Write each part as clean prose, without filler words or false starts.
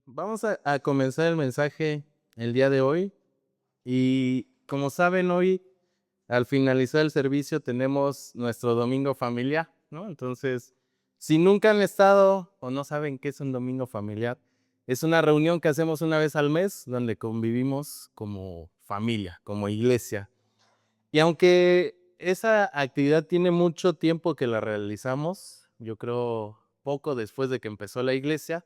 Vamos a comenzar el mensaje el día de hoy y como saben hoy al finalizar el servicio tenemos nuestro domingo familiar, ¿no? Entonces, si nunca han estado o no saben qué es un domingo familiar, es una reunión que hacemos una vez al mes donde convivimos como familia, como iglesia. Y aunque esa actividad tiene mucho tiempo que la realizamos, yo creo poco después de que empezó la iglesia,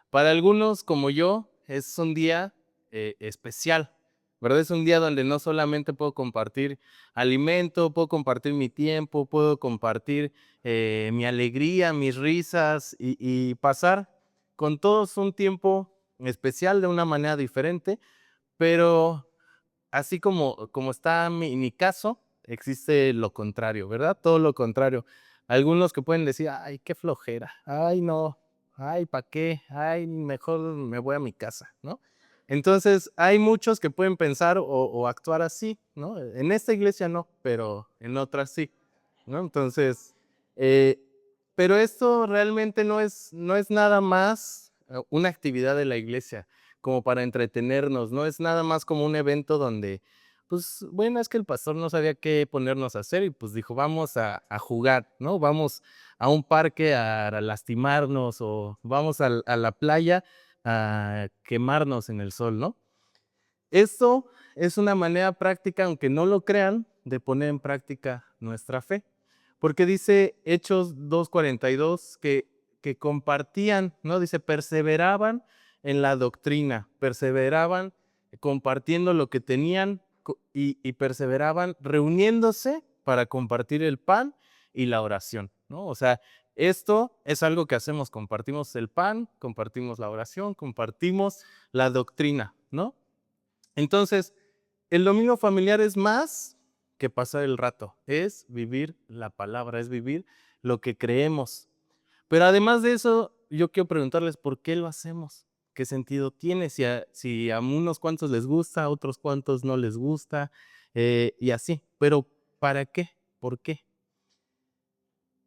para algunos, como yo, es un día especial, ¿verdad? Es un día donde no solamente puedo compartir alimento, puedo compartir mi tiempo, puedo compartir mi alegría, mis risas y pasar con todos un tiempo especial de una manera diferente, pero así como está mi caso, existe lo contrario, ¿verdad? Todo lo contrario. Algunos que pueden decir: "Ay, qué flojera. Ay, no. Ay, ¿para qué? Ay, mejor me voy a mi casa", ¿no? Entonces, hay muchos que pueden pensar o actuar así, ¿no? En esta iglesia no, pero en otras sí, ¿no? Entonces, eh, pero esto realmente no es nada más, una actividad de la iglesia como para entretenernos, no es nada más como un evento donde, pues, bueno, es que el pastor no sabía qué ponernos a hacer y pues dijo, vamos a jugar, ¿no? Vamos a un parque a lastimarnos o vamos a la playa a quemarnos en el sol, ¿no? Esto es una manera práctica, aunque no lo crean, de poner en práctica nuestra fe. Porque dice Hechos 2:42 que compartían, ¿no? Dice, perseveraban en la doctrina, perseveraban compartiendo lo que tenían y perseveraban reuniéndose para compartir el pan y la oración, ¿no? O sea, esto es algo que hacemos, compartimos el pan, compartimos la oración, compartimos la doctrina, ¿no? Entonces, el domingo familiar es más que pasar el rato, es vivir la palabra, es vivir lo que creemos. Pero además de eso, yo quiero preguntarles por qué lo hacemos, qué sentido tiene, si a unos cuantos les gusta, a otros cuantos no les gusta, y así. Pero ¿para qué? ¿Por qué?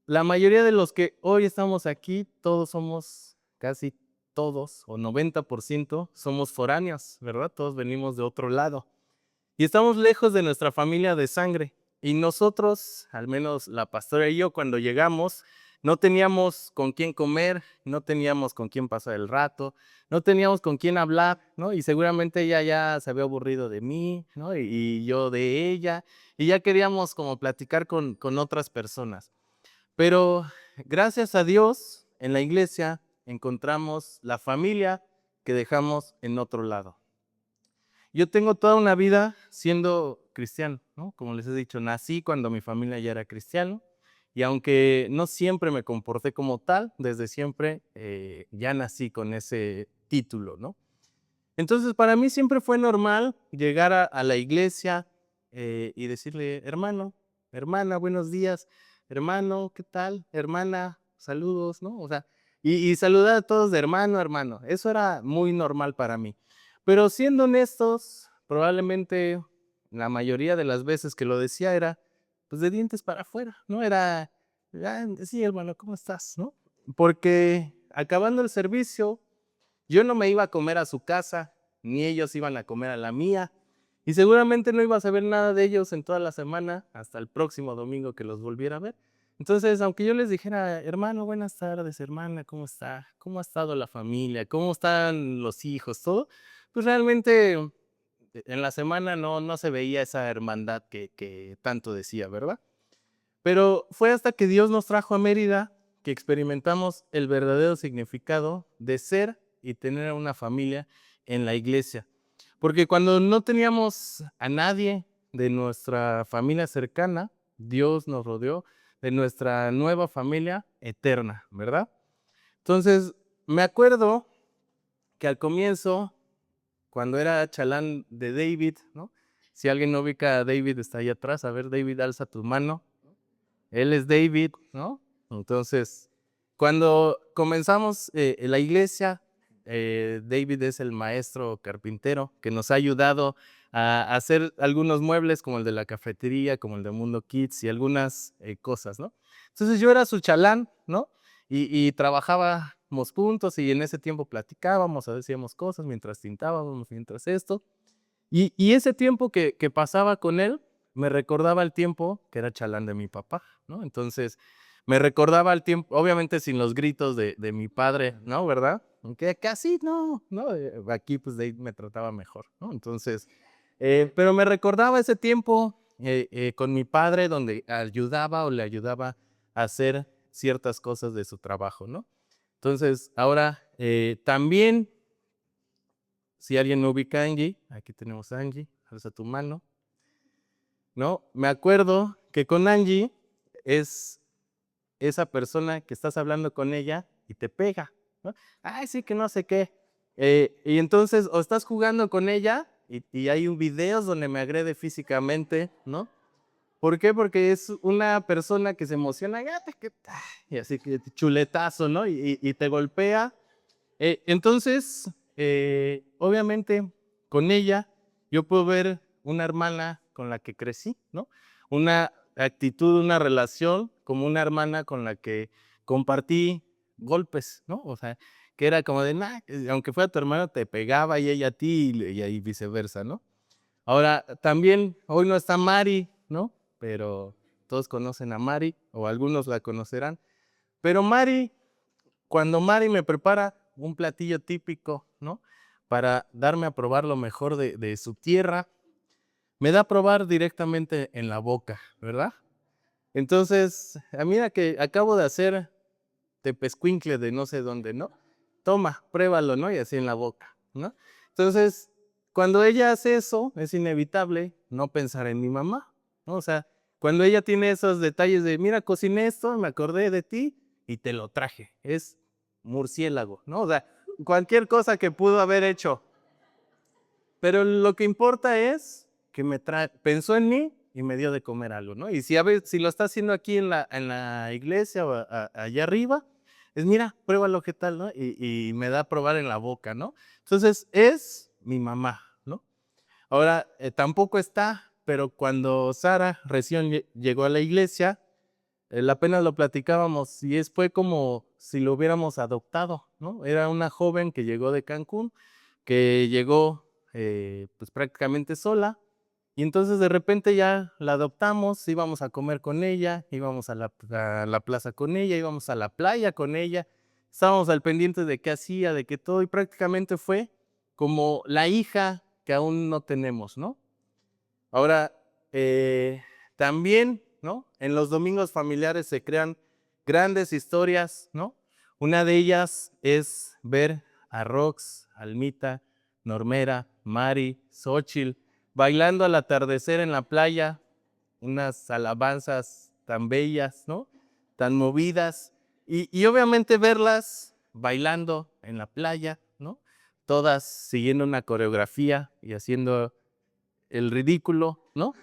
La mayoría de los que hoy estamos aquí, todos somos, casi todos, o 90% somos foráneos, ¿verdad? Todos venimos de otro lado. Y estamos lejos de nuestra familia de sangre. Y nosotros, al menos la pastora y yo, cuando llegamos, no teníamos con quién comer, no teníamos con quién pasar el rato, no teníamos con quién hablar, ¿no? Y seguramente ella ya se había aburrido de mí, ¿no? Y yo de ella, y ya queríamos como platicar con otras personas. Pero gracias a Dios, en la iglesia encontramos la familia que dejamos en otro lado. Yo tengo toda una vida siendo cristiano, ¿no? Como les he dicho, nací cuando mi familia ya era cristiano y aunque no siempre me comporté como tal, desde siempre ya nací con ese título, ¿no? Entonces, para mí siempre fue normal llegar a la iglesia y decirle, hermano, hermana, buenos días, hermano, ¿qué tal? Hermana, saludos, ¿no? O sea, y saludar a todos de hermano, hermano. Eso era muy normal para mí. Pero siendo honestos, probablemente la mayoría de las veces que lo decía era, pues de dientes para afuera, ¿no? Era, "Ah, sí, hermano, ¿cómo estás? ¿No? Porque acabando el servicio, yo no me iba a comer a su casa, ni ellos iban a comer a la mía, y seguramente no iba a saber nada de ellos en toda la semana, hasta el próximo domingo que los volviera a ver. Entonces, aunque yo les dijera, hermano, buenas tardes, hermana, ¿cómo está? ¿Cómo ha estado la familia? ¿Cómo están los hijos? Todo, pues realmente en la semana no se veía esa hermandad que tanto decía, ¿verdad? Pero fue hasta que Dios nos trajo a Mérida que experimentamos el verdadero significado de ser y tener una familia en la iglesia. Porque cuando no teníamos a nadie de nuestra familia cercana, Dios nos rodeó de nuestra nueva familia eterna, ¿verdad? Entonces, me acuerdo que al comienzo, cuando era chalán de David, ¿no? Si alguien no ubica a David, está ahí atrás. A ver, David, alza tu mano. Él es David, ¿no? Entonces, cuando comenzamos la iglesia, David es el maestro carpintero que nos ha ayudado a hacer algunos muebles como el de la cafetería, como el de Mundo Kids y algunas cosas, ¿no? Entonces yo era su chalán, ¿no? Y trabajaba estábamos juntos y en ese tiempo platicábamos, hacíamos cosas mientras tintábamos, mientras esto. Y ese tiempo que pasaba con él, me recordaba el tiempo que era chalán de mi papá, ¿no? Entonces, me recordaba el tiempo, obviamente sin los gritos de mi padre, ¿no? ¿Verdad? Aunque casi no, aquí pues de ahí me trataba mejor, ¿no? Entonces, pero me recordaba ese tiempo con mi padre donde ayudaba o le ayudaba a hacer ciertas cosas de su trabajo, ¿no? Entonces, ahora también si alguien no ubica a Angie, aquí tenemos a Angie, alza tu mano, ¿no? Me acuerdo que con Angie es esa persona que estás hablando con ella y te pega, ¿no? Ay, sí, que no sé qué. Y entonces, o estás jugando con ella y hay videos donde me agrede físicamente, ¿no? ¿Por qué? Porque es una persona que se emociona, y así que chuletazo, ¿no? Y te golpea. Entonces, obviamente, con ella yo puedo ver una hermana con la que crecí, ¿no? Una actitud, una relación como una hermana con la que compartí golpes, ¿no? O sea, que era como de, nah, aunque fuera tu hermana, te pegaba y ella a ti y viceversa, ¿no? Ahora, también, hoy no está Mari, ¿no? Pero todos conocen a Mari, o algunos la conocerán. Pero Mari, cuando Mari me prepara un platillo típico, ¿no? Para darme a probar lo mejor de su tierra, me da a probar directamente en la boca, ¿verdad? Entonces, mira que acabo de hacer tepescuincle de no sé dónde, ¿no? Toma, pruébalo, ¿no? Y así en la boca, ¿no? Entonces, cuando ella hace eso, es inevitable no pensar en mi mamá, ¿no? O sea, cuando ella tiene esos detalles de, mira, cociné esto, me acordé de ti y te lo traje. Es murciélago, ¿no? O sea, cualquier cosa que pudo haber hecho. Pero lo que importa es que pensó en mí y me dio de comer algo, ¿no? Y si lo está haciendo aquí en la iglesia o allá arriba, es mira, pruébalo qué tal, ¿no? Y me da a probar en la boca, ¿no? Entonces, es mi mamá, ¿no? Ahora, tampoco está, pero cuando Sara recién llegó a la iglesia, apenas lo platicábamos y fue como si lo hubiéramos adoptado, ¿no? Era una joven que llegó de Cancún, que llegó pues prácticamente sola y entonces de repente ya la adoptamos, íbamos a comer con ella, íbamos a la plaza con ella, íbamos a la playa con ella, estábamos al pendiente de qué hacía, de qué todo y prácticamente fue como la hija que aún no tenemos, ¿no? Ahora, también, ¿no? En los domingos familiares se crean grandes historias, ¿no? Una de ellas es ver a Rox, Almita, Normera, Mari, Xochitl, bailando al atardecer en la playa, unas alabanzas tan bellas, ¿no? Tan movidas, y obviamente verlas bailando en la playa, ¿no? Todas siguiendo una coreografía y haciendo el ridículo, ¿no?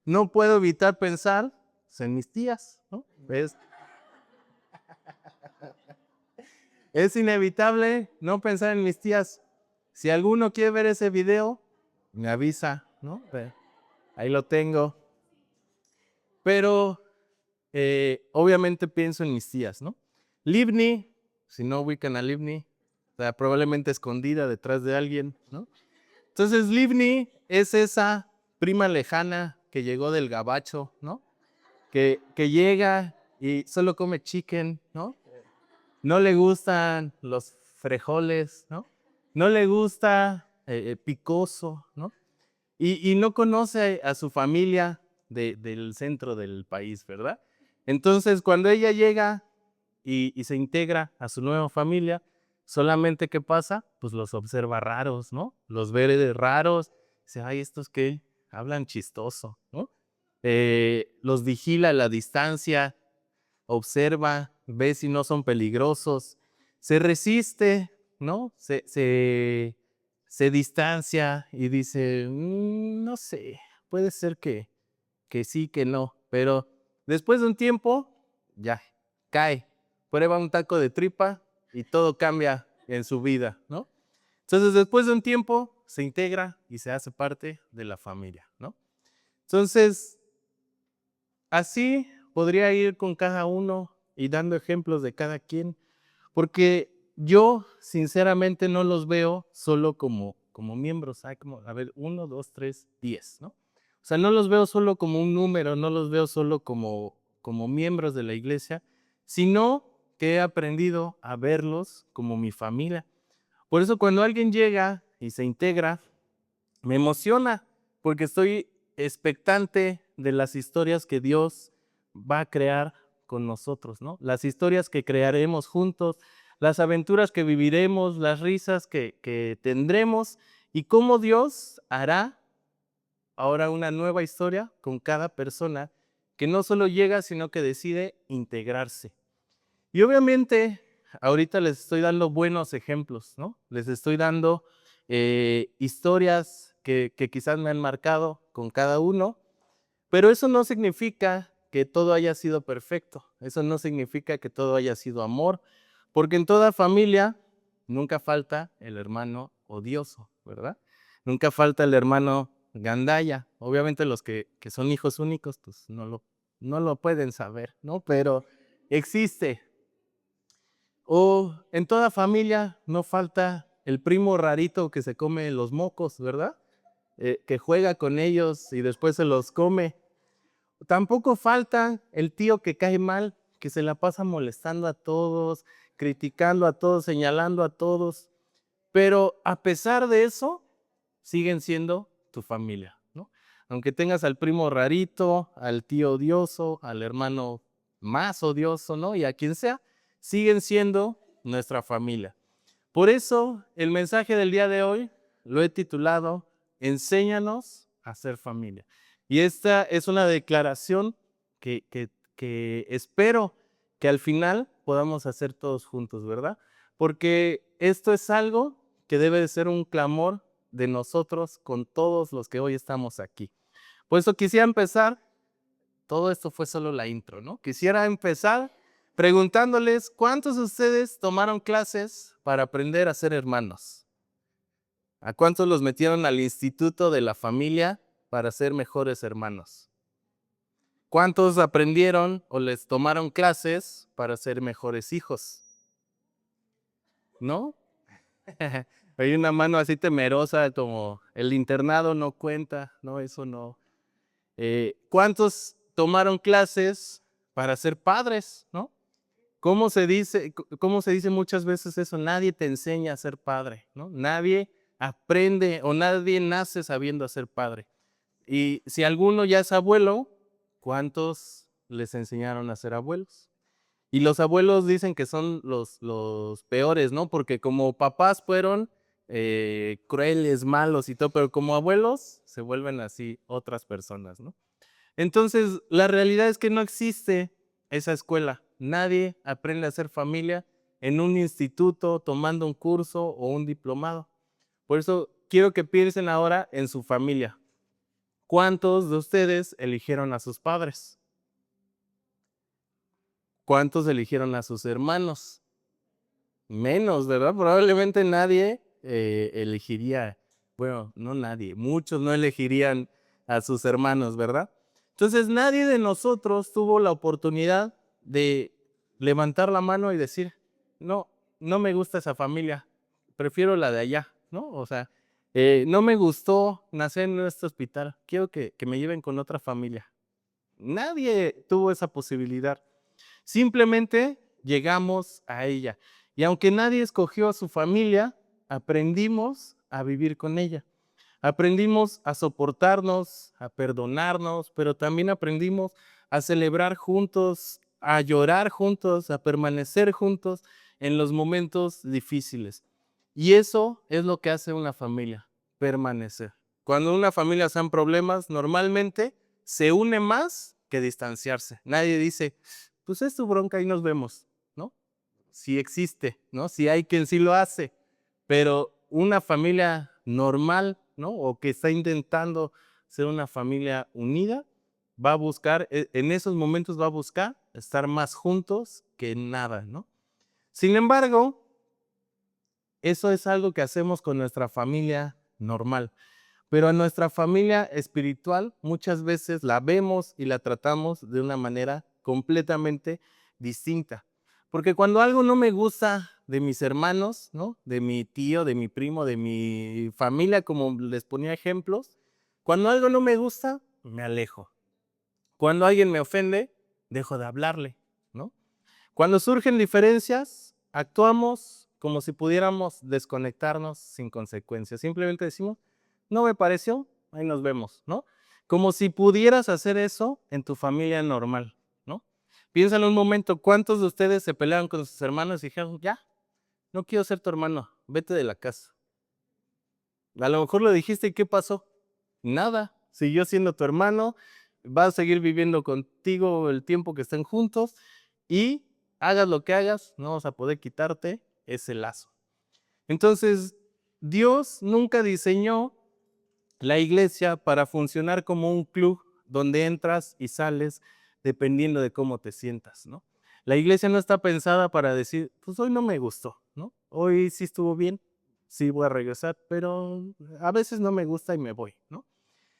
No puedo evitar pensar pues, en mis tías, ¿no? Es inevitable no pensar en mis tías. Si alguno quiere ver ese video, me avisa, ¿no? Ahí lo tengo. Pero obviamente pienso en mis tías, ¿no? Livni, si no ubican a Livni, o sea, probablemente escondida detrás de alguien, ¿no? Entonces Livni es esa prima lejana que llegó del gabacho, ¿no? Que llega y solo come chicken, ¿no? No le gustan los frijoles, ¿no? No le gusta picoso, ¿no? Y no conoce a su familia del centro del país, ¿verdad? Entonces, cuando ella llega y se integra a su nueva familia, solamente ¿qué pasa? Pues los observa raros, ¿no? Los ve raros, dice, ay, ¿estos qué? Hablan chistoso, ¿no? Los vigila a la distancia, observa, ve si no son peligrosos, se resiste, ¿no? Se distancia y dice, no sé, puede ser que sí, que no, pero después de un tiempo, ya, cae, prueba un taco de tripa y todo cambia en su vida, ¿no? Entonces, después de un tiempo, se integra y se hace parte de la familia, ¿no? Entonces, así podría ir con cada uno y dando ejemplos de cada quien, porque yo sinceramente no los veo solo como miembros, como, a ver, 1, 2, 3, 10, ¿no? O sea, no los veo solo como un número, no los veo solo como miembros de la iglesia, sino que he aprendido a verlos como mi familia. Por eso cuando alguien llega y se integra, me emociona, porque estoy expectante de las historias que Dios va a crear con nosotros, ¿no? Las historias que crearemos juntos, las aventuras que viviremos, las risas que tendremos y cómo Dios hará ahora una nueva historia con cada persona que no solo llega, sino que decide integrarse. Y obviamente, ahorita les estoy dando buenos ejemplos, ¿no? Les estoy dando historias que quizás me han marcado con cada uno, pero eso no significa que todo haya sido perfecto. Eso no significa que todo haya sido amor, porque en toda familia nunca falta el hermano odioso, ¿verdad? Nunca falta el hermano gandalla. Obviamente los que son hijos únicos, pues no lo pueden saber, ¿no? Pero existe. O en toda familia no falta el primo rarito que se come los mocos, ¿verdad? Que juega con ellos y después se los come. Tampoco falta el tío que cae mal, que se la pasa molestando a todos, criticando a todos, señalando a todos. Pero a pesar de eso, siguen siendo tu familia, ¿no? Aunque tengas al primo rarito, al tío odioso, al hermano más odioso, ¿no? Y a quien sea, siguen siendo nuestra familia. Por eso, el mensaje del día de hoy lo he titulado Enséñanos a ser familia. Y esta es una declaración que espero que al final podamos hacer todos juntos, ¿verdad? Porque esto es algo que debe de ser un clamor de nosotros con todos los que hoy estamos aquí. Por eso quisiera empezar, todo esto fue solo la intro, ¿no? Quisiera empezar preguntándoles, ¿cuántos de ustedes tomaron clases para aprender a ser hermanos? ¿A cuántos los metieron al instituto de la familia para ser mejores hermanos? ¿Cuántos aprendieron o les tomaron clases para ser mejores hijos? ¿No? Hay una mano así temerosa como el internado no cuenta, no, eso no. ¿Cuántos tomaron clases para ser padres, no? ¿Cómo se dice muchas veces eso? Nadie te enseña a ser padre, ¿no? Nadie aprende o nadie nace sabiendo ser padre. Y si alguno ya es abuelo, ¿cuántos les enseñaron a ser abuelos? Y los abuelos dicen que son los peores, ¿no? Porque como papás fueron crueles, malos y todo, pero como abuelos se vuelven así otras personas, ¿no? Entonces, la realidad es que no existe esa escuela. Nadie aprende a ser familia en un instituto, tomando un curso o un diplomado. Por eso quiero que piensen ahora en su familia. ¿Cuántos de ustedes eligieron a sus padres? ¿Cuántos eligieron a sus hermanos? Menos, ¿verdad? Probablemente nadie elegiría, bueno, no nadie, muchos no elegirían a sus hermanos, ¿verdad? Entonces nadie de nosotros tuvo la oportunidad de levantar la mano y decir, no, no me gusta esa familia, prefiero la de allá, ¿no? O sea, no me gustó nacer en este hospital, quiero que me lleven con otra familia. Nadie tuvo esa posibilidad. Simplemente llegamos a ella. Y aunque nadie escogió a su familia, aprendimos a vivir con ella. Aprendimos a soportarnos, a perdonarnos, pero también aprendimos a celebrar juntos, a llorar juntos, a permanecer juntos en los momentos difíciles. Y eso es lo que hace una familia, permanecer. Cuando una familia está en problemas, normalmente se une más que distanciarse. Nadie dice, pues es tu bronca y nos vemos, ¿no? Sí existe, ¿no? Sí hay quien sí lo hace, pero una familia normal, ¿no? O que está intentando ser una familia unida, va a buscar, en esos momentos va a buscar estar más juntos que nada, ¿no? Sin embargo, eso es algo que hacemos con nuestra familia normal. Pero a nuestra familia espiritual muchas veces la vemos y la tratamos de una manera completamente distinta. Porque cuando algo no me gusta de mis hermanos, ¿no? De mi tío, de mi primo, de mi familia, como les ponía ejemplos, cuando algo no me gusta, me alejo. Cuando alguien me ofende, dejo de hablarle, ¿no? Cuando surgen diferencias, actuamos como si pudiéramos desconectarnos sin consecuencias. Simplemente decimos, no me pareció, ahí nos vemos, ¿no? Como si pudieras hacer eso en tu familia normal, ¿no? Piénsalo un momento, ¿cuántos de ustedes se pelearon con sus hermanos y dijeron, ya, no quiero ser tu hermano, vete de la casa? A lo mejor lo dijiste y ¿qué pasó? Nada, siguió siendo tu hermano, va a seguir viviendo contigo el tiempo que estén juntos y hagas lo que hagas, no vas a poder quitarte ese lazo. Entonces, Dios nunca diseñó la iglesia para funcionar como un club donde entras y sales dependiendo de cómo te sientas, ¿no? La iglesia no está pensada para decir, pues hoy no me gustó, ¿no? Hoy sí estuvo bien, sí voy a regresar, pero a veces no me gusta y me voy, ¿no?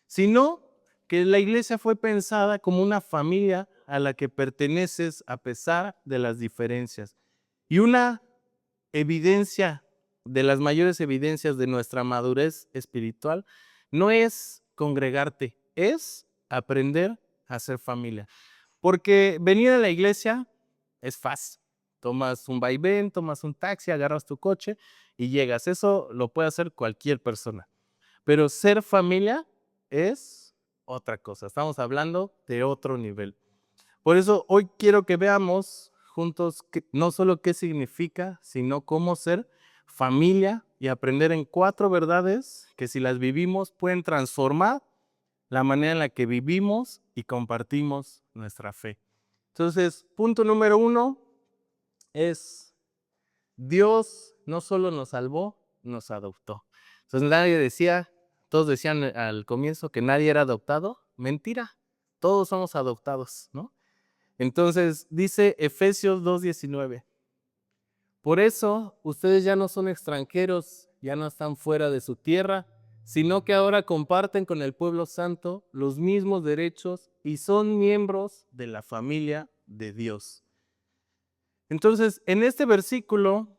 Sino que la iglesia fue pensada como una familia a la que perteneces a pesar de las diferencias. Y una evidencia de las mayores evidencias de nuestra madurez espiritual no es congregarte, es aprender a ser familia. Porque venir a la iglesia es fácil. Tomas un vaivén, tomas un taxi, agarras tu coche y llegas. Eso lo puede hacer cualquier persona. Pero ser familia es otra cosa. Estamos hablando de otro nivel. Por eso hoy quiero que veamos juntos no solo qué significa, sino cómo ser familia y aprender en 4 verdades que si las vivimos pueden transformar la manera en la que vivimos y compartimos nuestra fe. Entonces, punto número 1 es Dios no solo nos salvó, nos adoptó. Entonces todos decían al comienzo que nadie era adoptado. Mentira, todos somos adoptados, ¿no? Entonces dice Efesios 2:19, por eso ustedes ya no son extranjeros, ya no están fuera de su tierra, sino que ahora comparten con el pueblo santo los mismos derechos y son miembros de la familia de Dios. Entonces, en este versículo,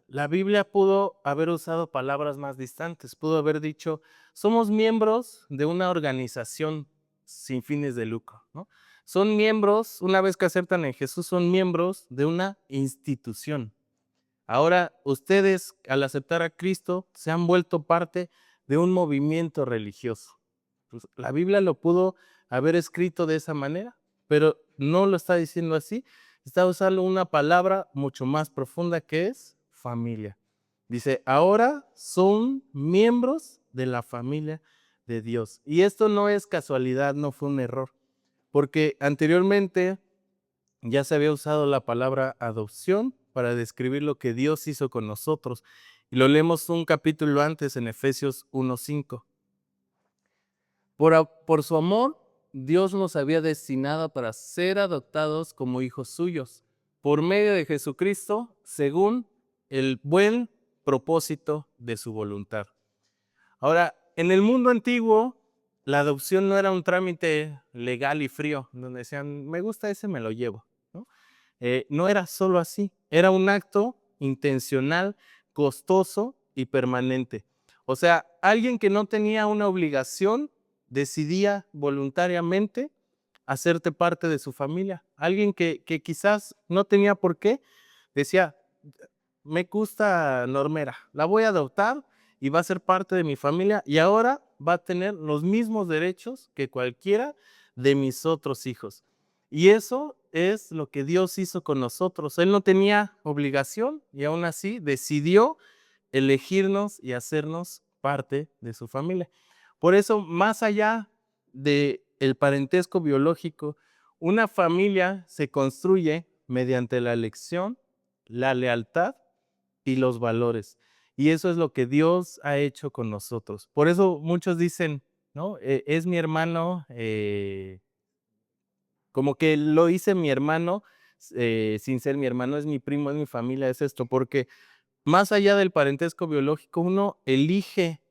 la Biblia pudo haber usado palabras más distantes, pudo haber dicho, somos miembros de una organización sin fines de lucro, ¿no? Son miembros, una vez que aceptan en Jesús, son miembros de una institución. Ahora, ustedes, al aceptar a Cristo, se han vuelto parte de un movimiento religioso. Pues, la Biblia lo pudo haber escrito de esa manera, pero no lo está diciendo así. Está usando una palabra mucho más profunda que es familia. Dice, ahora son miembros de la familia de Dios. Y esto no es casualidad, no fue un error, porque anteriormente ya se había usado la palabra adopción para describir lo que Dios hizo con nosotros. Y lo leemos un capítulo antes en Efesios 1:5. Por su amor, Dios nos había destinado para ser adoptados como hijos suyos, por medio de Jesucristo, según el buen propósito de su voluntad. Ahora, en el mundo antiguo, la adopción no era un trámite legal y frío, donde decían, me gusta ese, me lo llevo, ¿no? No era solo así, era un acto intencional, costoso y permanente. O sea, alguien que no tenía una obligación decidía voluntariamente hacerte parte de su familia. Alguien que quizás no tenía por qué, decía, me gusta Normera, la voy a adoptar y va a ser parte de mi familia y ahora va a tener los mismos derechos que cualquiera de mis otros hijos. Y eso es lo que Dios hizo con nosotros. Él no tenía obligación y aún así decidió elegirnos y hacernos parte de su familia. Por eso, más allá del parentesco biológico, una familia se construye mediante la elección, la lealtad y los valores. Y eso es lo que Dios ha hecho con nosotros. Por eso muchos dicen, ¿no? Es mi hermano, como que lo hice mi hermano, sin ser mi hermano, es mi primo, es mi familia, es esto, porque más allá del parentesco biológico, uno elige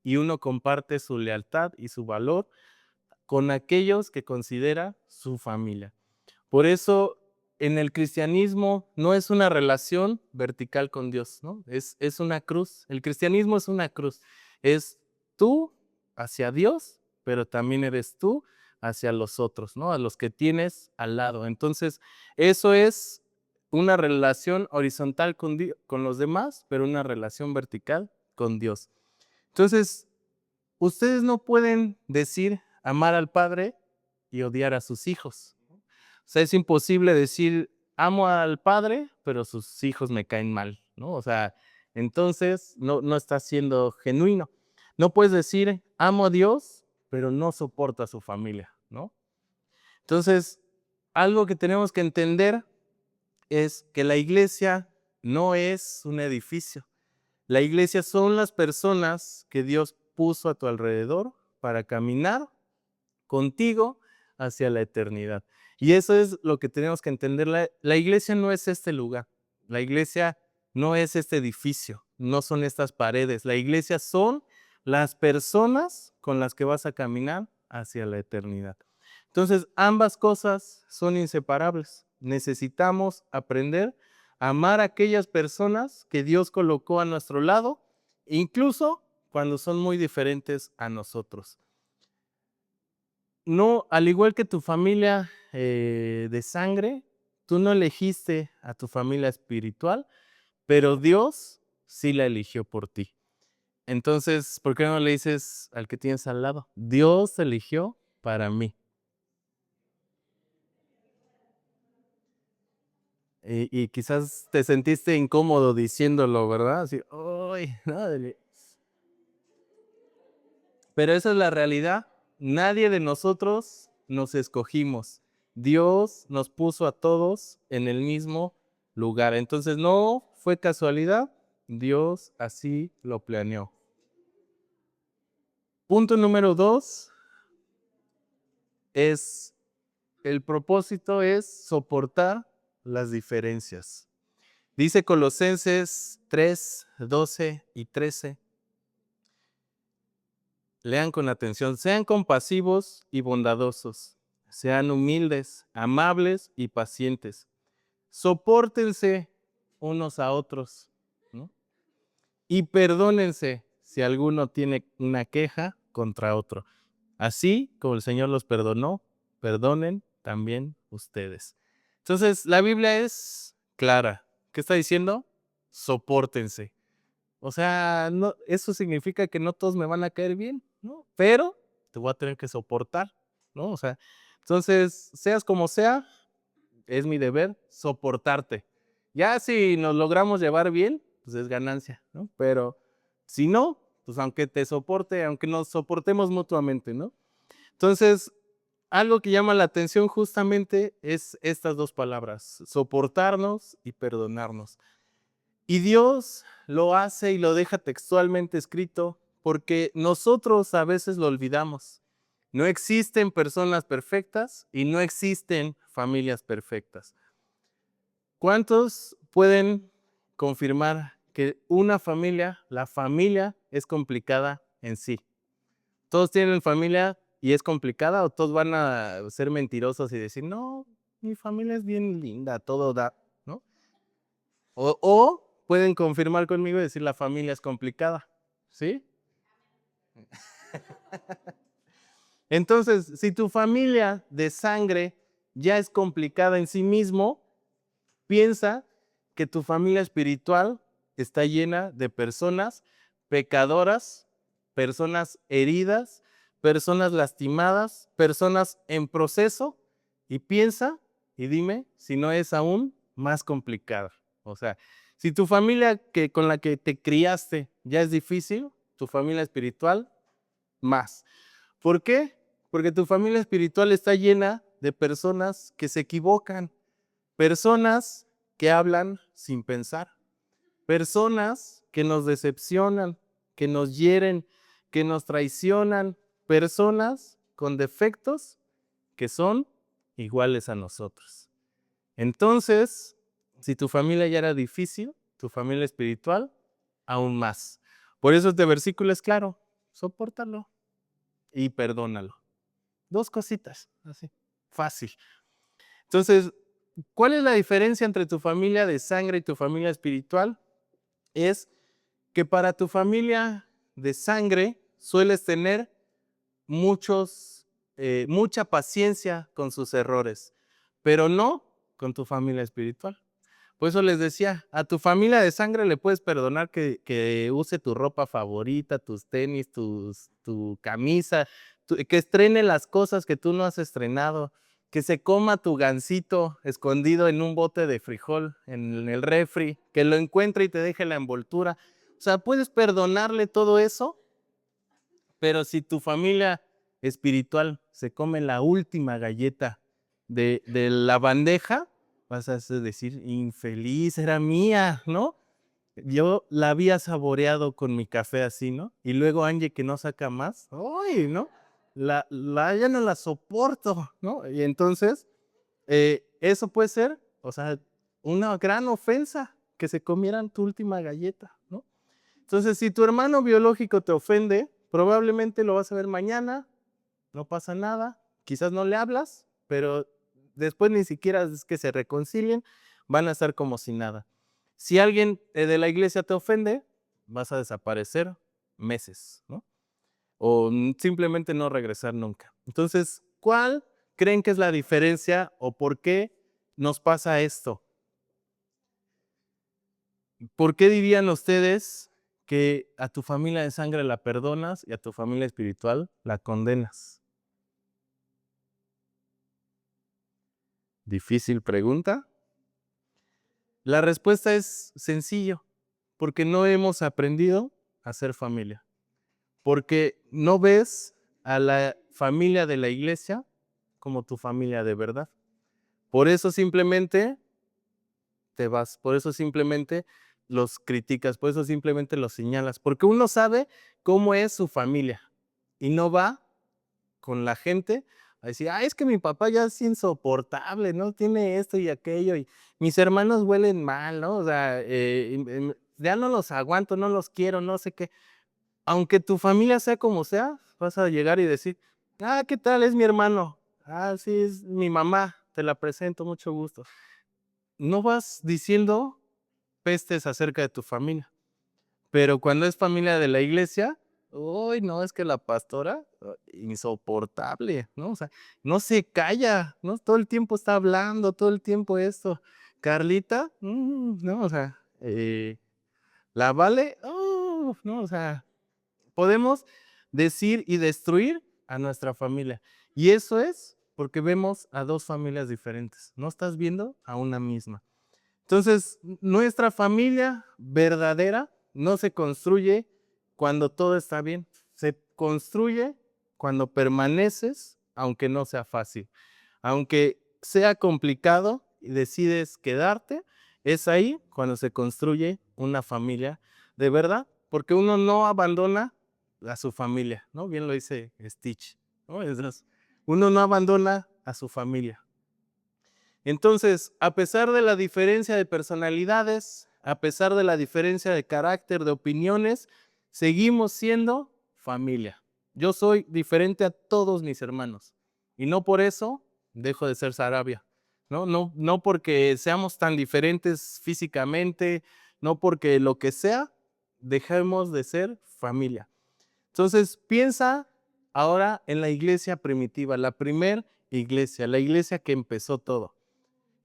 y uno comparte su lealtad y su valor con aquellos que considera su familia. Por eso en el cristianismo no es una relación vertical con Dios, ¿no? Es una cruz. El cristianismo es una cruz. Es tú hacia Dios, pero también eres tú hacia los otros, ¿no? A los que tienes al lado. Entonces, eso es una relación horizontal con los demás, pero una relación vertical con Dios. Entonces, ustedes no pueden decir amar al Padre y odiar a sus hijos. O sea, es imposible decir, amo al padre, pero sus hijos me caen mal, ¿no? O sea, entonces no está siendo genuino. No puedes decir, amo a Dios, pero no soporto a su familia, ¿no? Entonces, algo que tenemos que entender es que la iglesia no es un edificio. La iglesia son las personas que Dios puso a tu alrededor para caminar contigo hacia la eternidad. Y eso es lo que tenemos que entender. La iglesia no es este lugar. La iglesia no es este edificio. No son estas paredes. La iglesia son las personas con las que vas a caminar hacia la eternidad. Entonces, ambas cosas son inseparables. Necesitamos aprender a amar a aquellas personas que Dios colocó a nuestro lado, incluso cuando son muy diferentes a nosotros. No, al igual que tu familia de sangre, tú no elegiste a tu familia espiritual, pero Dios sí la eligió por ti. Entonces, ¿por qué no le dices al que tienes al lado? Dios eligió para mí. Y quizás te sentiste incómodo diciéndolo, ¿verdad? Así, ¡ay! ¿No? Pero esa es la realidad. Nadie de nosotros nos escogimos. Dios nos puso a todos en el mismo lugar. Entonces no fue casualidad, Dios así lo planeó. Punto número 2 es, el propósito es soportar las diferencias. Dice Colosenses 3, 12 y 13. Lean con atención, sean compasivos y bondadosos, sean humildes, amables y pacientes. Sopórtense unos a otros, ¿no? Y perdónense si alguno tiene una queja contra otro. Así como el Señor los perdonó, perdonen también ustedes. Entonces, la Biblia es clara. ¿Qué está diciendo? Sopórtense. O sea, no, eso significa que no todos me van a caer bien, ¿no? Pero te voy a tener que soportar, ¿no? O sea, entonces, seas como sea, es mi deber soportarte. Ya si nos logramos llevar bien, pues es ganancia, ¿no? Pero si no, pues aunque te soporte, aunque nos soportemos mutuamente, ¿no? Entonces, algo que llama la atención justamente es estas dos palabras, soportarnos y perdonarnos. Y Dios lo hace y lo deja textualmente escrito porque nosotros a veces lo olvidamos. No existen personas perfectas y no existen familias perfectas. ¿Cuántos pueden confirmar que una familia, la familia es complicada en sí? ¿Todos tienen familia y es complicada o todos van a ser mentirosos y decir, no, mi familia es bien linda, todo da, ¿no? O pueden confirmar conmigo y decir la familia es complicada, ¿sí? Entonces, si tu familia de sangre ya es complicada en sí mismo, piensa que tu familia espiritual está llena de personas pecadoras, personas heridas, personas lastimadas, personas en proceso, y piensa y dime si no es aún más complicada. O sea, si tu familia con la que te criaste ya es difícil, tu familia espiritual más. ¿Por qué? Porque tu familia espiritual está llena de personas que se equivocan, personas que hablan sin pensar, personas que nos decepcionan, que nos hieren, que nos traicionan, personas con defectos que son iguales a nosotros. Entonces, si tu familia ya era difícil, tu familia espiritual, aún más. Por eso este versículo es claro, sopórtalo y perdónalo. Dos cositas, así, fácil. Entonces, ¿Cuál es la diferencia entre tu familia de sangre y tu familia espiritual? Es que para tu familia de sangre sueles tener mucha paciencia con sus errores, pero no con tu familia espiritual. Por eso les decía, a tu familia de sangre le puedes perdonar que use tu ropa favorita, tus tenis, tu camisa, que estrene las cosas que tú no has estrenado, que se coma tu gansito escondido en un bote de frijol en el refri, que lo encuentre y te deje la envoltura. O sea, puedes perdonarle todo eso, pero si tu familia espiritual se come la última galleta de la bandeja, vas a decir, infeliz, era mía, ¿no? Yo la había saboreado con mi café así, ¿no? Y luego Angie que no saca más, ¡ay, no! Ya no la soporto, ¿no? Y entonces, eso puede ser, o sea, una gran ofensa que se comieran tu última galleta, ¿no? Entonces, si tu hermano biológico te ofende, probablemente lo vas a ver mañana, no pasa nada, quizás no le hablas, pero después ni siquiera es que se reconcilien, van a estar como si nada. Si alguien de la iglesia te ofende, vas a desaparecer meses, ¿no? O simplemente no regresar nunca. Entonces, ¿cuál creen que es la diferencia o por qué nos pasa esto? ¿Por qué dirían ustedes que a tu familia de sangre la perdonas y a tu familia espiritual la condenas? Difícil pregunta. La respuesta es sencillo, porque no hemos aprendido a ser familia, porque no ves a la familia de la iglesia como tu familia de verdad. Por eso simplemente te vas, por eso simplemente los criticas, por eso simplemente los señalas, porque uno sabe cómo es su familia y no va con la gente a decir, es que mi papá ya es insoportable, ¿no? Tiene esto y aquello, y mis hermanos huelen mal, ¿no? O sea, ya no los aguanto, no los quiero, no sé qué. Aunque tu familia sea como sea, vas a llegar y decir, ¿qué tal? Es mi hermano. Sí, es mi mamá, te la presento, mucho gusto. No vas diciendo pestes acerca de tu familia. Pero cuando es familia de la iglesia, uy, no, es que la pastora, insoportable, ¿no? O sea, no se calla, ¿no? Todo el tiempo está hablando, todo el tiempo esto. Carlita, no, o sea, la Vale, no, o sea, podemos decir y destruir a nuestra familia. Y eso es porque vemos a dos familias diferentes. No estás viendo a una misma. Entonces, nuestra familia verdadera no se construye cuando todo está bien, se construye cuando permaneces, aunque no sea fácil. Aunque sea complicado y decides quedarte, es ahí cuando se construye una familia de verdad, porque uno no abandona a su familia, ¿no? Bien lo dice Stitch, ¿no? Uno no abandona a su familia. Entonces, a pesar de la diferencia de personalidades, a pesar de la diferencia de carácter, de opiniones, seguimos siendo familia. Yo soy diferente a todos mis hermanos y no por eso dejo de ser Sarabia. No porque seamos tan diferentes físicamente, no porque lo que sea, dejemos de ser familia. Entonces, piensa ahora en la iglesia primitiva, la primer iglesia, la iglesia que empezó todo.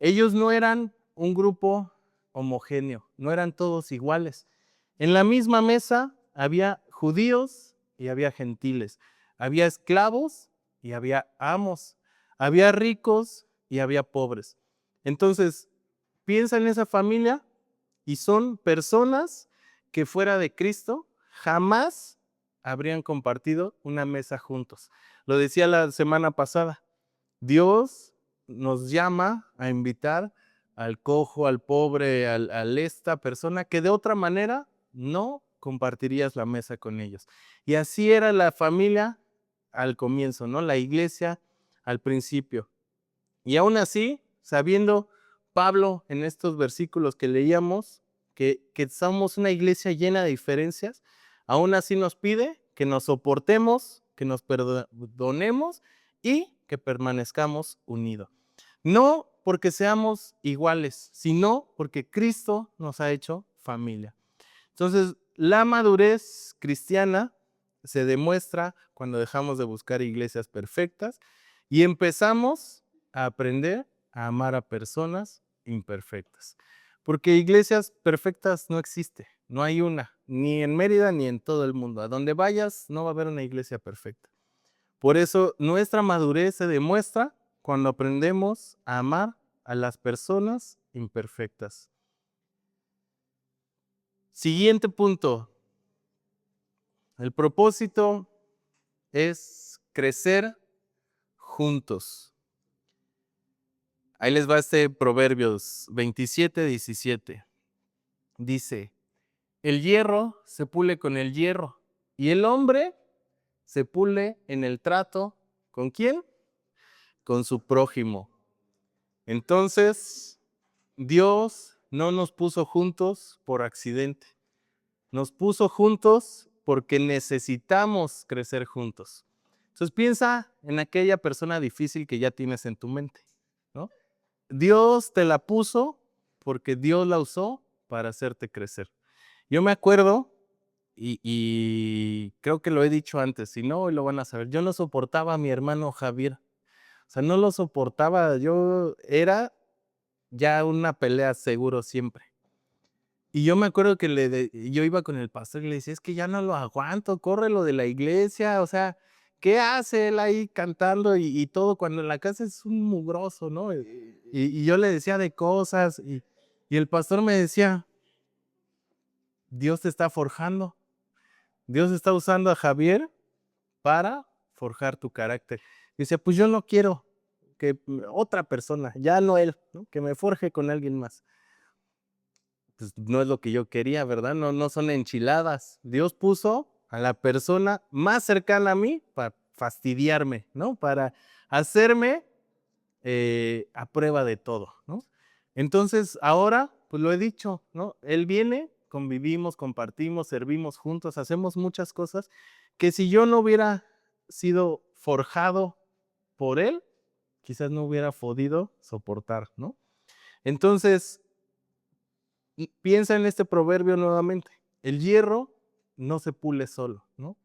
Ellos no eran un grupo homogéneo, no eran todos iguales. En la misma mesa había judíos y había gentiles, había esclavos y había amos, había ricos y había pobres. Entonces, piensa en esa familia y son personas que fuera de Cristo jamás habrían compartido una mesa juntos. Lo decía la semana pasada, Dios nos llama a invitar al cojo, al pobre, a esta persona que de otra manera no compartirías la mesa con ellos. Y así era la familia al comienzo, ¿no? La iglesia al principio. Y aún así, sabiendo Pablo en estos versículos que leíamos, que somos una iglesia llena de diferencias, aún así nos pide que nos soportemos, que nos perdonemos y que permanezcamos unidos. No porque seamos iguales, sino porque Cristo nos ha hecho familia. Entonces, la madurez cristiana se demuestra cuando dejamos de buscar iglesias perfectas y empezamos a aprender a amar a personas imperfectas. Porque iglesias perfectas no existe, no hay una, ni en Mérida ni en todo el mundo. A donde vayas no va a haber una iglesia perfecta. Por eso nuestra madurez se demuestra cuando aprendemos a amar a las personas imperfectas. Siguiente punto. El propósito es crecer juntos. Ahí les va este Proverbios 27:17. Dice, el hierro se pule con el hierro y el hombre se pule en el trato. ¿Con quién? Con su prójimo. Entonces, Dios no nos puso juntos por accidente. Nos puso juntos porque necesitamos crecer juntos. Entonces piensa en aquella persona difícil que ya tienes en tu mente, ¿no? Dios te la puso porque Dios la usó para hacerte crecer. Yo me acuerdo, y creo que lo he dicho antes, si no, hoy lo van a saber. Yo no soportaba a mi hermano Javier. O sea, no lo soportaba. Era ya una pelea seguro siempre. Y yo me acuerdo que yo iba con el pastor y le decía, es que ya no lo aguanto, córrelo de la iglesia, o sea, ¿qué hace él ahí cantando y todo cuando en la casa es un mugroso, ¿no? Y yo le decía de cosas y el pastor me decía, Dios te está forjando, Dios está usando a Javier para forjar tu carácter. Y decía, pues yo no quiero que otra persona, ya no él, ¿no? Que me forje con alguien más. Pues no es lo que yo quería, ¿verdad? No son enchiladas. Dios puso a la persona más cercana a mí para fastidiarme, ¿no? Para hacerme a prueba de todo, ¿no? Entonces, ahora, pues lo he dicho, ¿no? Él viene, convivimos, compartimos, servimos juntos, hacemos muchas cosas que si yo no hubiera sido forjado por él, quizás no hubiera podido soportar, ¿no? Entonces, piensa en este proverbio nuevamente. El hierro no se pule solo, ¿no?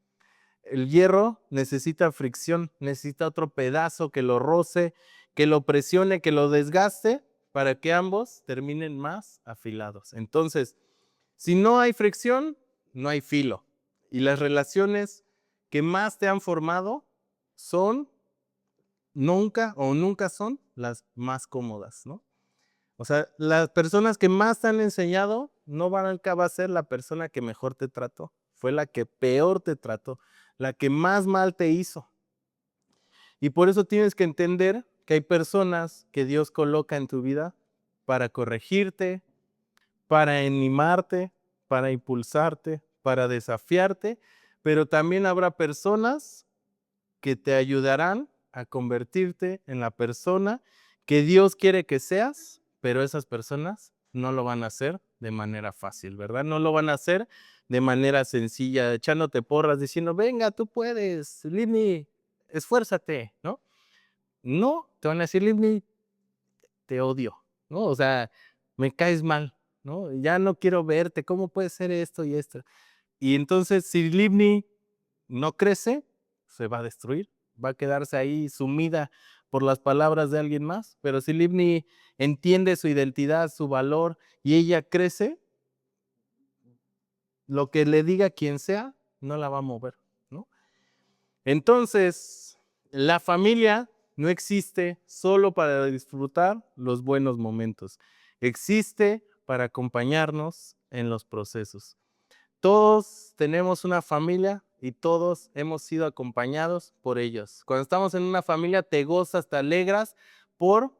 El hierro necesita fricción, necesita otro pedazo que lo roce, que lo presione, que lo desgaste para que ambos terminen más afilados. Entonces, si no hay fricción, no hay filo. Y las relaciones que más te han formado son nunca son las más cómodas, ¿no? O sea, las personas que más te han enseñado no van a ser la persona que mejor te trató. Fue la que peor te trató, la que más mal te hizo. Y por eso tienes que entender que hay personas que Dios coloca en tu vida para corregirte, para animarte, para impulsarte, para desafiarte, pero también habrá personas que te ayudarán a convertirte en la persona que Dios quiere que seas, pero esas personas no lo van a hacer de manera fácil, ¿verdad? No lo van a hacer de manera sencilla, echándote porras, diciendo, venga, tú puedes, Livni, esfuérzate, ¿no? No, te van a decir, Livni, te odio, ¿no? O sea, me caes mal, ¿no? Ya no quiero verte, ¿cómo puede ser esto y esto? Y entonces, si Livni no crece, se va a destruir, va a quedarse ahí sumida por las palabras de alguien más. Pero si Livni entiende su identidad, su valor y ella crece, lo que le diga quien sea, no la va a mover, ¿no? Entonces, la familia no existe solo para disfrutar los buenos momentos, existe para acompañarnos en los procesos. Todos tenemos una familia y todos hemos sido acompañados por ellos. Cuando estamos en una familia te gozas, te alegras por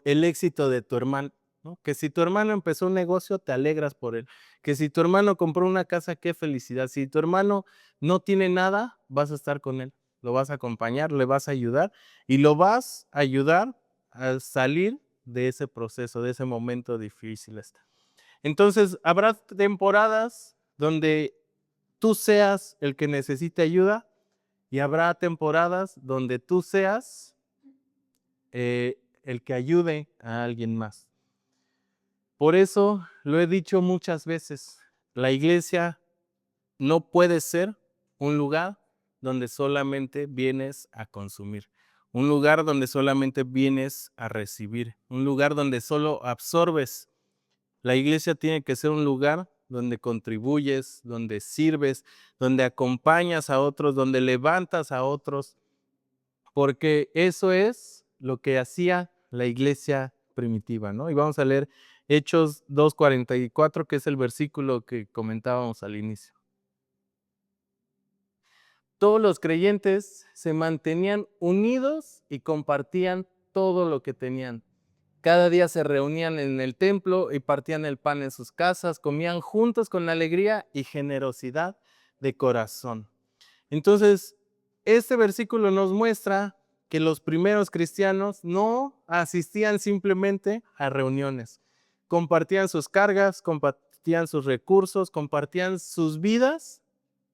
el éxito de tu hermano, ¿no? Que si tu hermano empezó un negocio, te alegras por él. Que si tu hermano compró una casa, qué felicidad. Si tu hermano no tiene nada, vas a estar con él. Lo vas a acompañar, le vas a ayudar y lo vas a ayudar a salir de ese proceso, de ese momento difícil. Entonces, habrá temporadas donde tú seas el que necesite ayuda y habrá temporadas donde tú seas el que ayude a alguien más. Por eso lo he dicho muchas veces, la iglesia no puede ser un lugar donde solamente vienes a consumir, un lugar donde solamente vienes a recibir, un lugar donde solo absorbes. La iglesia tiene que ser un lugar donde contribuyes, donde sirves, donde acompañas a otros, donde levantas a otros, porque eso es lo que hacía la iglesia primitiva, ¿no? Y vamos a leer Hechos 2:44, que es el versículo que comentábamos al inicio. Todos los creyentes se mantenían unidos y compartían todo lo que tenían. Cada día se reunían en el templo y partían el pan en sus casas, comían juntos con alegría y generosidad de corazón. Entonces, este versículo nos muestra que los primeros cristianos no asistían simplemente a reuniones. Compartían sus cargas, compartían sus recursos, compartían sus vidas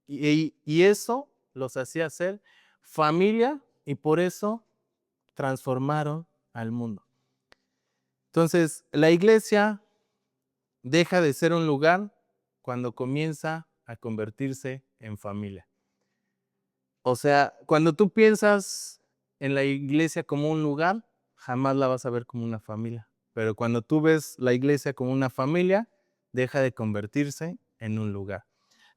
y eso los hacía ser familia y por eso transformaron al mundo. Entonces, la iglesia deja de ser un lugar cuando comienza a convertirse en familia. O sea, cuando tú piensas en la iglesia como un lugar, jamás la vas a ver como una familia. Pero cuando tú ves la iglesia como una familia, deja de convertirse en un lugar.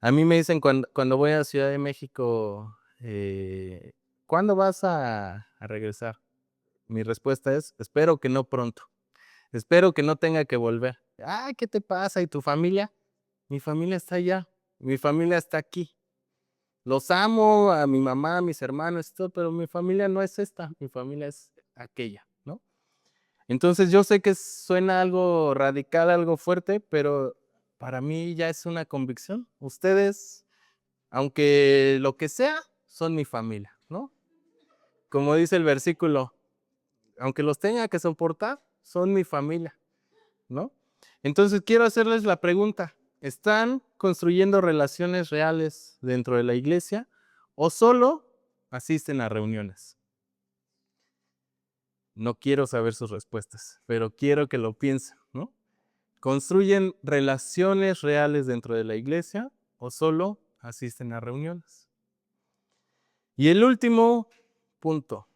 A mí me dicen cuando voy a Ciudad de México, ¿cuándo vas a regresar? Mi respuesta es, espero que no pronto. Espero que no tenga que volver. Ay, ¿qué te pasa? ¿Y tu familia? Mi familia está allá. Mi familia está aquí. Los amo, a mi mamá, a mis hermanos y todo, pero mi familia no es esta. Mi familia es aquella, ¿no? Entonces yo sé que suena algo radical, algo fuerte, pero para mí ya es una convicción. Ustedes, aunque lo que sea, son mi familia, ¿no? Como dice el versículo, aunque los tenga que soportar, son mi familia, ¿no? Entonces quiero hacerles la pregunta, ¿están construyendo relaciones reales dentro de la iglesia o solo asisten a reuniones? No quiero saber sus respuestas, pero quiero que lo piensen, ¿no? ¿Construyen relaciones reales dentro de la iglesia o solo asisten a reuniones? Y el último punto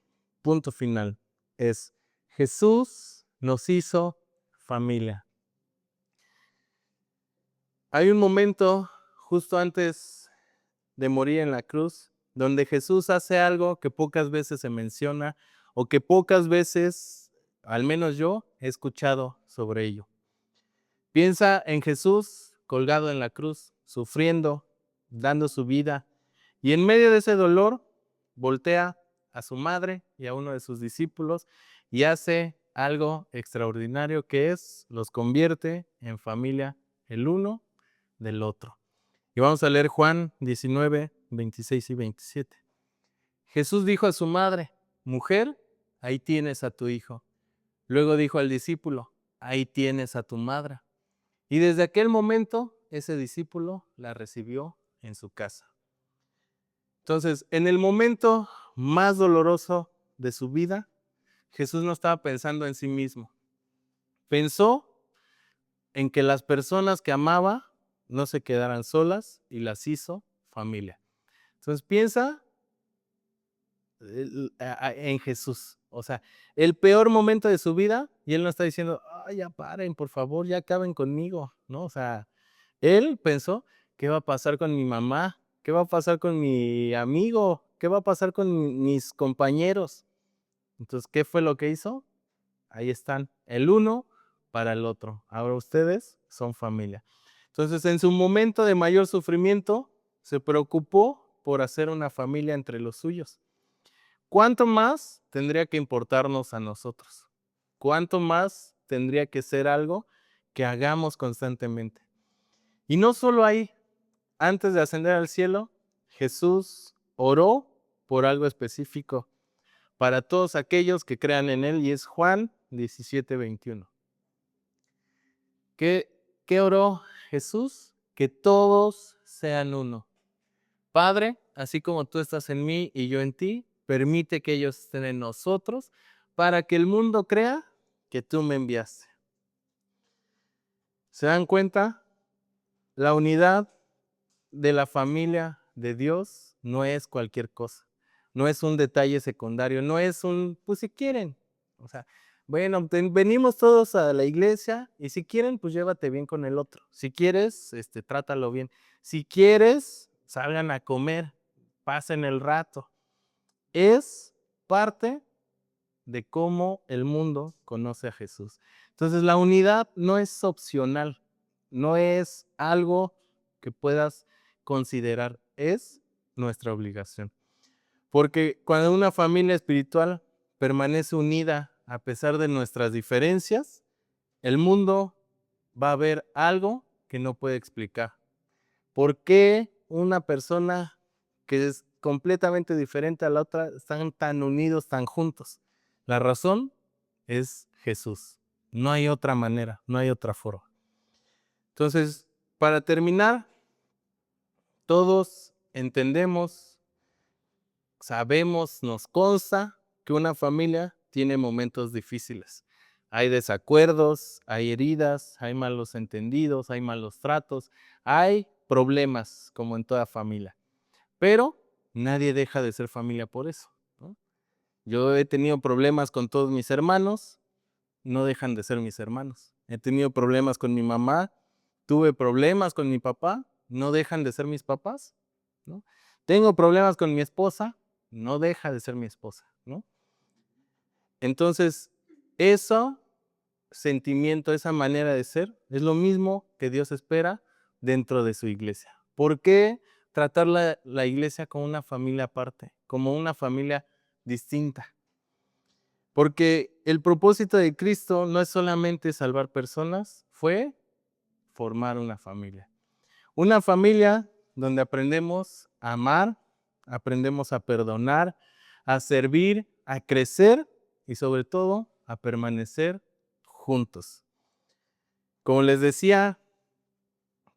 final, es Jesús nos hizo familia. Hay un momento justo antes de morir en la cruz donde Jesús hace algo que pocas veces se menciona o que pocas veces, al menos yo, he escuchado sobre ello. Piensa en Jesús colgado en la cruz, sufriendo, dando su vida, y en medio de ese dolor voltea a su madre y a uno de sus discípulos y hace algo extraordinario que es, los convierte en familia el uno del otro. Y vamos a leer Juan 19, 26 y 27. Jesús dijo a su madre, mujer, ahí tienes a tu hijo. Luego dijo al discípulo, ahí tienes a tu madre. Y desde aquel momento, ese discípulo la recibió en su casa. Entonces, en el momento más doloroso de su vida, Jesús no estaba pensando en sí mismo. Pensó en que las personas que amaba no se quedaran solas y las hizo familia. Entonces, piensa en Jesús. O sea, el peor momento de su vida y él no está diciendo, ay, ya paren, por favor, ya acaben conmigo, ¿no? O sea, él pensó, ¿qué va a pasar con mi mamá? ¿Qué va a pasar con mi amigo? ¿Qué va a pasar con mis compañeros? Entonces, ¿qué fue lo que hizo? Ahí están, el uno para el otro. Ahora ustedes son familia. Entonces, en su momento de mayor sufrimiento, se preocupó por hacer una familia entre los suyos. ¿Cuánto más tendría que importarnos a nosotros? ¿Cuánto más tendría que ser algo que hagamos constantemente? Y no solo ahí, antes de ascender al cielo, Jesús oró por algo específico para todos aquellos que crean en Él, y es Juan 17, 21. ¿Qué oró Jesús? Que todos sean uno. Padre, así como tú estás en mí y yo en ti, permite que ellos estén en nosotros para que el mundo crea que tú me enviaste. ¿Se dan cuenta? La unidad de la familia de Dios no es cualquier cosa, no es un detalle secundario, no es un, pues si quieren, o sea, bueno, venimos todos a la iglesia y si quieren, pues llévate bien con el otro, si quieres, trátalo bien, si quieres, salgan a comer, pasen el rato, es parte de cómo el mundo conoce a Jesús. Entonces la unidad no es opcional, no es algo que puedas considerar, es nuestra obligación. Porque cuando una familia espiritual permanece unida a pesar de nuestras diferencias, el mundo va a ver algo que no puede explicar. ¿Por qué una persona que es completamente diferente a la otra están tan unidos, tan juntos? La razón es Jesús. No hay otra manera, no hay otra forma. Entonces, para terminar, todos entendemos, sabemos, nos consta que una familia tiene momentos difíciles. Hay desacuerdos, hay heridas, hay malos entendidos, hay malos tratos, hay problemas como en toda familia. Pero nadie deja de ser familia por eso, ¿no? Yo he tenido problemas con todos mis hermanos, no dejan de ser mis hermanos. He tenido problemas con mi mamá, tuve problemas con mi papá, no dejan de ser mis papás, ¿no? Tengo problemas con mi esposa, no deja de ser mi esposa, ¿no? Entonces, eso sentimiento, esa manera de ser, es lo mismo que Dios espera dentro de su iglesia. ¿Por qué tratar la iglesia como una familia aparte, como una familia distinta? Porque el propósito de Cristo no es solamente salvar personas, fue formar una familia. Una familia donde aprendemos a amar, aprendemos a perdonar, a servir, a crecer y sobre todo a permanecer juntos. Como les decía,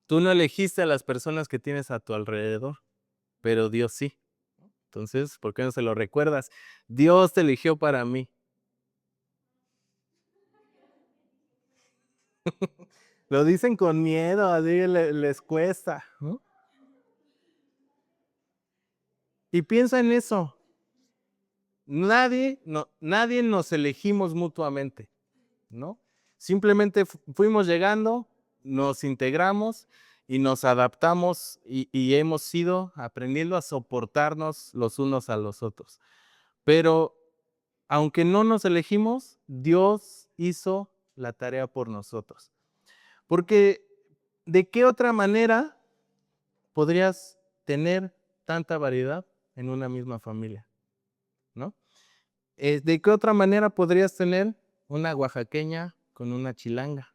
tú no elegiste a las personas que tienes a tu alrededor, pero Dios sí. Entonces, ¿por qué no se lo recuerdas? Dios te eligió para mí. Lo dicen con miedo, así les cuesta, ¿no? Y piensa en eso. Nadie nos elegimos mutuamente, ¿no? Simplemente fuimos llegando, nos integramos y nos adaptamos y hemos ido aprendiendo a soportarnos los unos a los otros. Pero aunque no nos elegimos, Dios hizo la tarea por nosotros. Porque ¿de qué otra manera podrías tener tanta variedad en una misma familia? ¿No? ¿De qué otra manera podrías tener una oaxaqueña con una chilanga?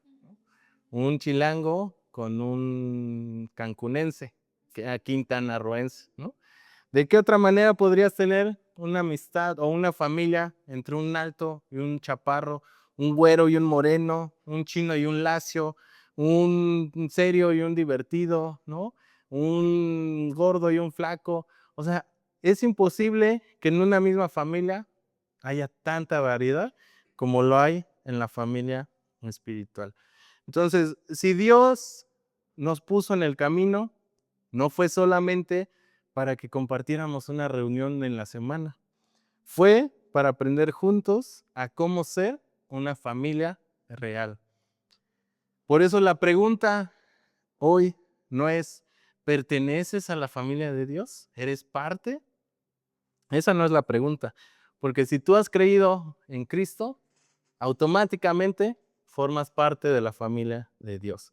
Un chilango con un cancunense, quintanarroense, ¿no? ¿De qué otra manera podrías tener una amistad o una familia entre un alto y un chaparro, un güero y un moreno, un chino y un lacio, un serio y un divertido, ¿no? Un gordo y un flaco? O sea, es imposible que en una misma familia haya tanta variedad como lo hay en la familia espiritual. Entonces, si Dios nos puso en el camino, no fue solamente para que compartiéramos una reunión en la semana. Fue para aprender juntos a cómo ser una familia real. Por eso la pregunta hoy no es, ¿perteneces a la familia de Dios? ¿Eres parte? Esa no es la pregunta. Porque si tú has creído en Cristo, automáticamente formas parte de la familia de Dios.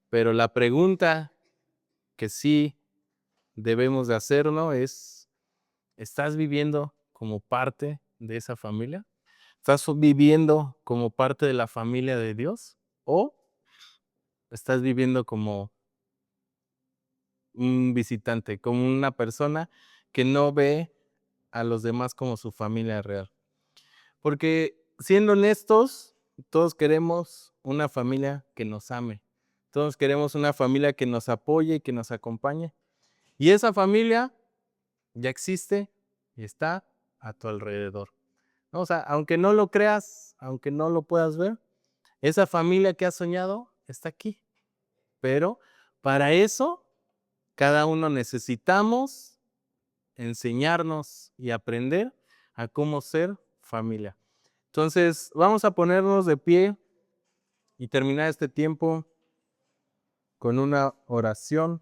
Pero la pregunta que sí debemos de hacerlo es, ¿estás viviendo como parte de esa familia? ¿Estás viviendo como parte de la familia de Dios? ¿O estás viviendo como un visitante, como una persona que no ve a los demás como su familia real? Porque siendo honestos, todos queremos una familia que nos ame. Todos queremos una familia que nos apoye y que nos acompañe. Y esa familia ya existe y está a tu alrededor. ¿no? O sea, aunque no lo creas, aunque no lo puedas ver, esa familia que has soñado está aquí. Pero para eso, cada uno necesitamos enseñarnos y aprender a cómo ser familia. Entonces, vamos a ponernos de pie y terminar este tiempo con una oración.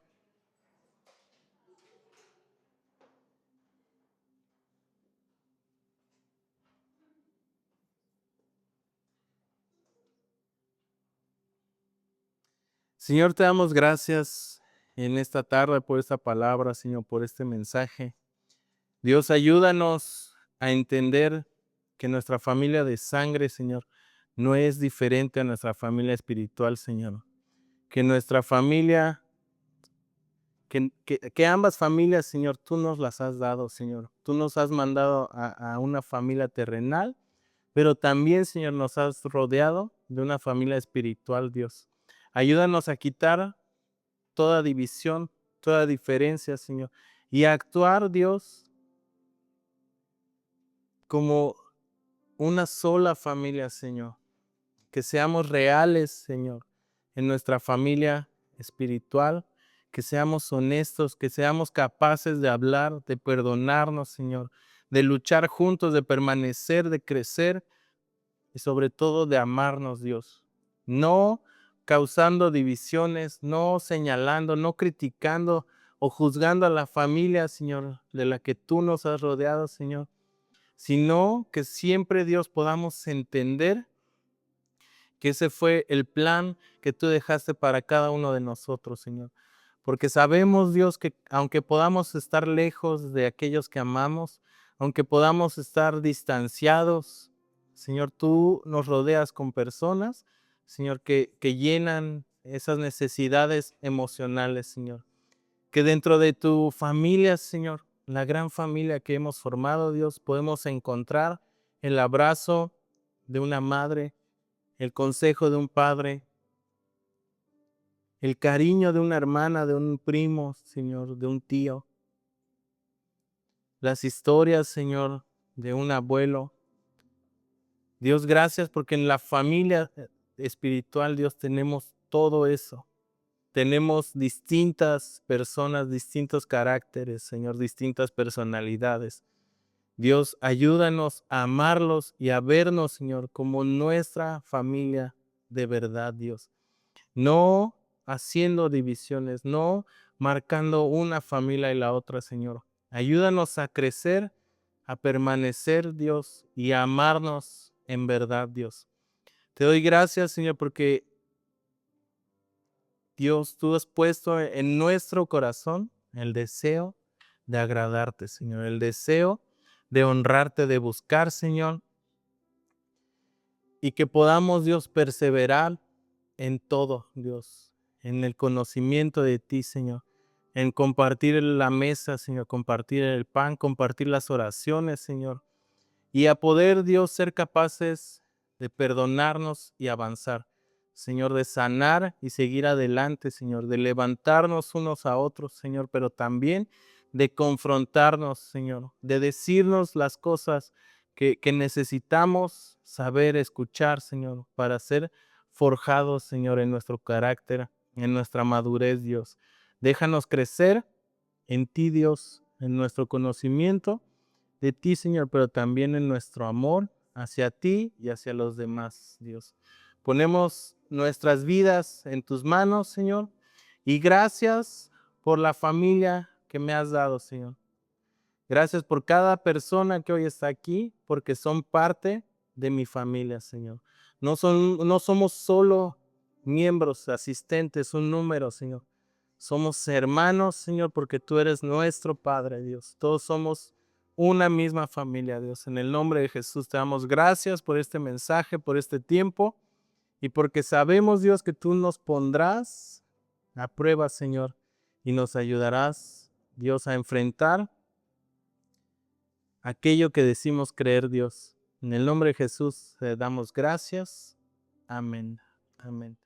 Señor, te damos gracias en esta tarde por esta palabra, Señor, por este mensaje. Dios, ayúdanos a entender que nuestra familia de sangre, Señor, no es diferente a nuestra familia espiritual, Señor. Que nuestra familia, que ambas familias, Señor, tú nos las has dado, Señor. Tú nos has mandado a una familia terrenal, pero también, Señor, nos has rodeado de una familia espiritual, Dios. Ayúdanos a quitar toda división, toda diferencia, Señor, y a actuar, Dios, como una sola familia, Señor. Que seamos reales, Señor, en nuestra familia espiritual, que seamos honestos, que seamos capaces de hablar, de perdonarnos, Señor, de luchar juntos, de permanecer, de crecer y sobre todo de amarnos, Dios. No causando divisiones, no señalando, no criticando o juzgando a la familia, Señor, de la que tú nos has rodeado, Señor, sino que siempre, Dios, podamos entender que ese fue el plan que tú dejaste para cada uno de nosotros, Señor. Porque sabemos, Dios, que aunque podamos estar lejos de aquellos que amamos, aunque podamos estar distanciados, Señor, tú nos rodeas con personas, Señor, que llenan esas necesidades emocionales, Señor. Que dentro de tu familia, Señor, la gran familia que hemos formado, Dios, podemos encontrar el abrazo de una madre, el consejo de un padre, el cariño de una hermana, de un primo, Señor, de un tío, las historias, Señor, de un abuelo. Dios, gracias porque en la familia espiritual, Dios, tenemos todo eso. Tenemos distintas personas, distintos caracteres, Señor, distintas personalidades. Dios, ayúdanos a amarlos y a vernos, Señor, como nuestra familia de verdad, Dios. No haciendo divisiones, no marcando una familia y la otra, Señor. Ayúdanos a crecer, a permanecer, Dios, y a amarnos en verdad, Dios. Te doy gracias, Señor, porque Dios, tú has puesto en nuestro corazón el deseo de agradarte, Señor, el deseo de honrarte, de buscar, Señor, y que podamos, Dios, perseverar en todo, Dios, en el conocimiento de ti, Señor, en compartir la mesa, Señor, compartir el pan, compartir las oraciones, Señor, y a poder, Dios, ser capaces de perdonarnos y avanzar, Señor, de sanar y seguir adelante, Señor, de levantarnos unos a otros, Señor, pero también de confrontarnos, Señor, de decirnos las cosas que necesitamos saber escuchar, Señor, para ser forjados, Señor, en nuestro carácter, en nuestra madurez, Dios. Déjanos crecer en ti, Dios, en nuestro conocimiento de ti, Señor, pero también en nuestro amor hacia ti y hacia los demás, Dios. Ponemos nuestras vidas en tus manos, Señor, y gracias por la familia que me has dado, Señor. Gracias por cada persona que hoy está aquí, porque son parte de mi familia, Señor. No somos solo miembros, asistentes, un número, Señor. Somos hermanos, Señor, porque tú eres nuestro Padre, Dios. Todos somos una misma familia, Dios. En el nombre de Jesús te damos gracias por este mensaje, por este tiempo y porque sabemos, Dios, que tú nos pondrás a prueba, Señor, y nos ayudarás, Dios, a enfrentar aquello que decimos creer, Dios. En el nombre de Jesús te damos gracias. Amén. Amén.